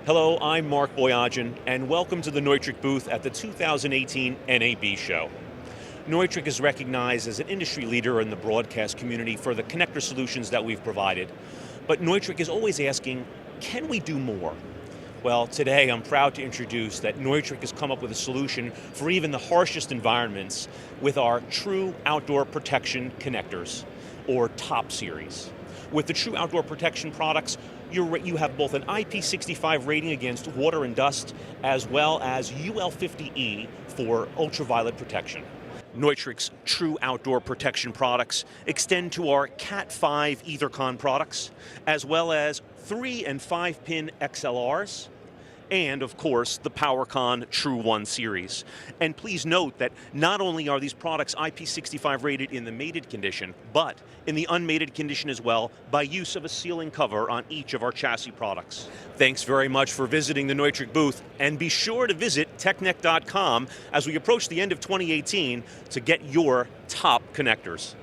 Hello, I'm Mark Boyajian, and welcome to the Neutrik booth at the 2018 NAB show. Neutrik is recognized as an industry leader in the broadcast community for the connector solutions that we've provided. But Neutrik is always asking, can we do more? Well, today I'm proud to introduce that Neutrik has come up with a solution for even the harshest environments with our True Outdoor Protection Connectors, or TOP series. With the True Outdoor Protection products, you have both an IP65 rating against water and dust, as well as UL50E for ultraviolet protection. Neutrik's True Outdoor Protection products extend to our Cat 5 etherCON products, as well as 3 and 5 pin XLRs, and of course the powerCON True 1 series. And please note that not only are these products IP65 rated in the mated condition, but in the unmated condition as well, by use of a sealing cover on each of our chassis products. Thanks very much for visiting the Neutrik booth, and be sure to visit technec.com as we approach the end of 2018 to get your top connectors.